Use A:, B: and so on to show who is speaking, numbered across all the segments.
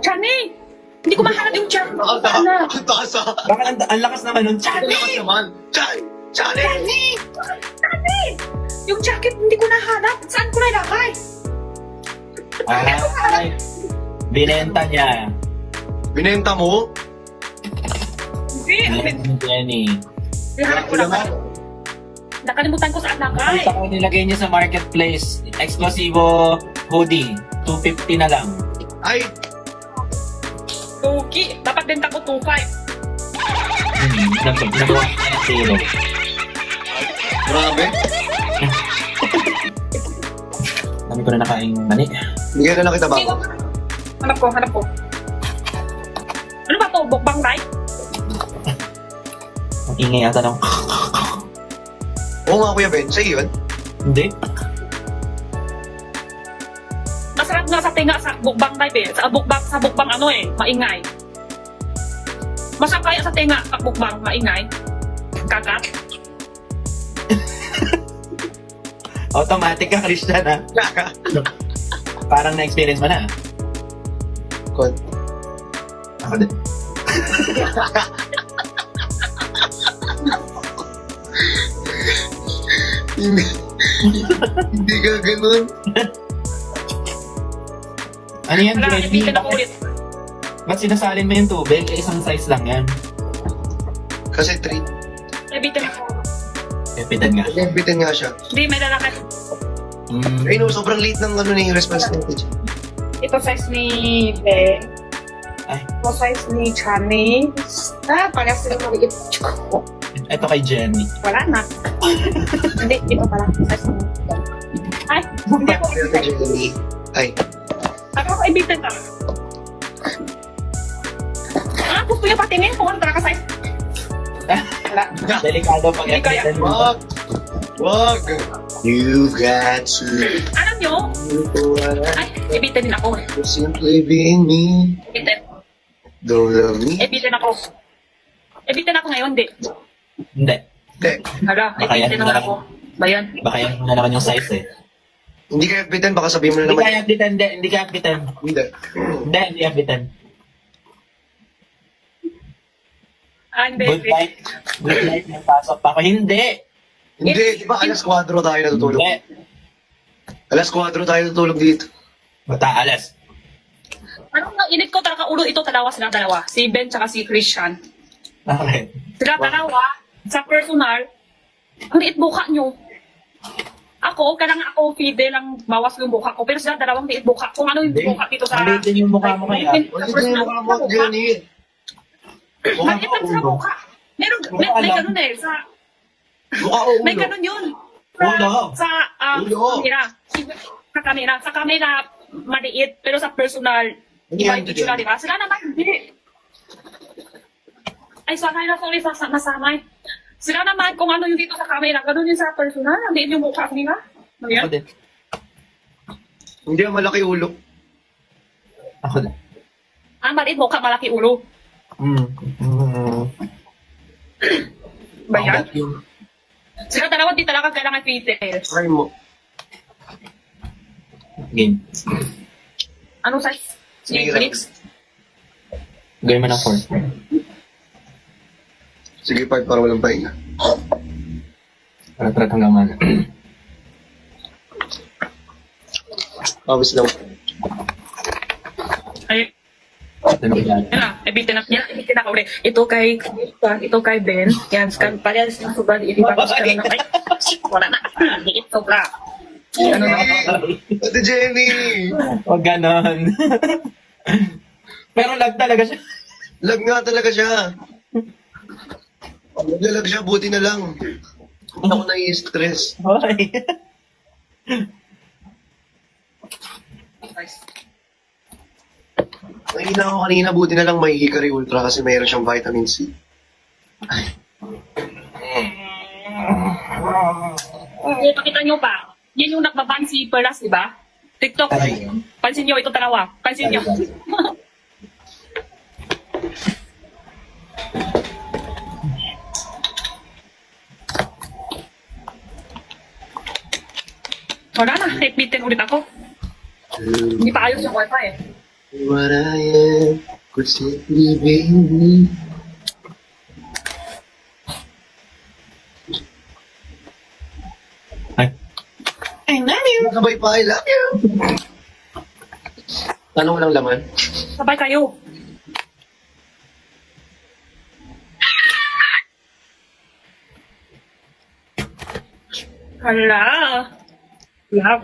A: Chani! Hindi ko mahanap yung Chan.
B: Ang taas ah.
C: Bakit ang lakas naman nun?
B: Ang lakas naman. Chani!
A: Chani! Yung jacket hindi ko nahanap. Saan ko na ilagay?
C: Ay, binenta niya.
B: Binenta mo?
A: Hindi.
C: Binenta ni Jenny.
A: Hinahanap ko lang. Nakalimutan ko saan nakay.
C: Nakita ko nilagay niya sa marketplace. Exclusivo hoodie. 250 na lang.
B: Ay!
A: Tuki. Dapat benta ko 2.5.
C: Nagawa niya ng zero.
B: Grabe.
C: Dami ko na nakain mani.
B: Bigyan na lang kita ba?
A: Hanap ko. Ano ba to? Bukbang right?
C: Ang ingay ata ng...
B: Oo nga Kuya Ben, sa'yo yun.
C: Hindi.
A: Masarap nga sa tinga sa bukbang type eh. Sa bukbang ano eh, maingay. Masarap kaya sa tinga at bukbang, maingay. Kagat.
C: Automatic ka, Christian, ha? Parang na-experience mo na.
B: Kon.
C: Ako din.
B: Hindi ka ganun.
C: Ano yan,
A: Wala,
C: Jenny?
A: ibitin ako ulit.
C: Ba't sinasalin mo yung tubig? Isang size lang yan.
B: Kasi 3.
A: Ibitin ako.
C: Epitan nga.
B: Bitin nga siya.
A: Hindi, may lalaki.
B: Ay no, sobrang late ng ano na yung response natin.
A: Ito size ni Ben.
C: Ay.
A: Ito size ni Chani. Parehas sila maliit.
C: Ito kay Jenny.
A: Wala na. Hindi, ito pala. Size mo. Ay, hindi ako
B: Pero
A: ibitin.
B: Jenny. Ay.
A: Ako ibitin ka. Gusto niya patingin kung ano talaga size. Wala.
C: Delikado pag
A: Hindi kaya.
C: epitan mo.
B: Wag! You got to
A: Alam nyo? Ay, ibitin din ako.
B: simply being me.
A: Ibitin.
B: Don't love me.
A: Ibitin ako. Ibitin ako ngayon, di.
C: Hindi.
B: Hindi.
A: Hala,
C: Baka yan
A: ibitin
C: na
A: naman
C: lang.
A: ako. Bayan.
C: Baka yan na naman yung size eh.
B: Hindi ka bitin, baka sabihin mo na
C: Hindi
B: naman.
C: ka epitan, hindi ka epitan.
B: Hindi.
C: Hindi epitan.
A: Hindi.
C: Good night. Good night, may pasok pa ako. Hindi!
B: Hindi, di ba alas 4 tayo natutulog?
C: Hindi.
B: Alas 4 tayo natutulog dito.
C: Bata, alas.
A: Anong init ko talaga ulo ito sila dalawa. Si Ben tsaka si Christian.
C: Okay.
A: Sila dalawa, sa personal, ang liit buka nyo. Ako, kailangan ako fide lang bawas yung buka ko. Pero sila dalawang liit buka. Kung ano yung
C: Hindi.
A: buka dito sa...
C: Maliit din yung mukha mo kaya.
B: Wala din yung mukha mo, Jenny. Mukha
A: Maliit lang sa buka. Meron, may
C: alam.
A: ganun eh.
B: Mukha o
A: May
B: ulo.
A: ganun yun.
C: Ulo.
A: Sa
B: Ulo.
A: kamera. Sa kamera, maliit. Pero sa personal,
B: Hindi
A: iba
B: yan,
A: yung itsura, di ba? Sila naman, hindi. Ay, sanay na, sorry, nasanay. Sila naman, kung ano yung dito sa camera, ganun yung sa personal, ang liit yung mukha nila. Ano yan?
C: Ako din.
B: Hindi, malaki ulo.
C: Ako din.
A: Ang maliit mukha, malaki ulo. Ba yan? Sila dalawa, di talaga kailangan fitted.
B: Try mo.
C: Game.
A: Anong size? Sige,
B: Sige,
A: Felix.
C: Gawin mo ng 4.
B: Sige, 5 para walang pahinga.
C: Para hanggang mana.
B: Pawis lang.
A: Ay,
C: Ito na yan.
A: yan na. Ibitin na ulit. Ito kay Ben. Yan, scan pa yan. Sobrang liit. Wala na. Liit, sobra. Ano na?
B: Ate Jenny!
C: Huwag ganon. Pero lag talaga siya.
B: Lag nga talaga siya. Naglalag siya, buti na lang. Hindi ako nai-stress.
C: Okay.
B: Nakina ako kanina, buti na lang may Hikari Ultra kasi mayroon siyang vitamin C.
A: Pakita nyo pa. Yan yung nagbaban si Perlas, di ba? TikTok. Pansin nyo, ito dalawa. Pansin nyo. Wala na, ipitin ulit ako. Hindi pa ayos yung wifi eh.
B: What I am could simply be me.
C: I love you.
B: Sabay pa, I love you. Tanong lang laman.
A: Sabay kayo. Hala. Love.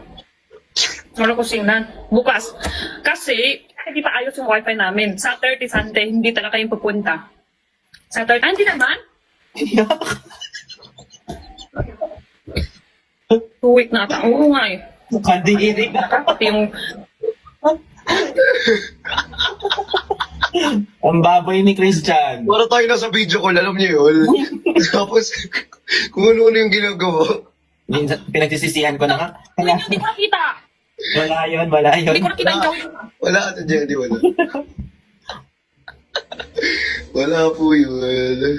A: Ano ko singnan? Bukas. Kasi, hindi pa ayos yung wifi namin. Saturday, Sunday, hindi talaga kayong pupunta. Saturday, hindi naman. 2 week na ata. Oo nga eh.
C: Kadiri ka.
A: Pati yung,
C: Ang baboy ni Christian.
B: Para tayo nasa video call, alam niyo yun. Tapos, kung ano-ano yung ginagawa.
C: Minsan, pinagsisisihan ko na nga.
A: hindi nyo, di ko nakita.
C: Wala yun, wala yun.
A: Hindi ko nakita yung gawin.
B: Wala ata dyan, di wala. Wala po yun.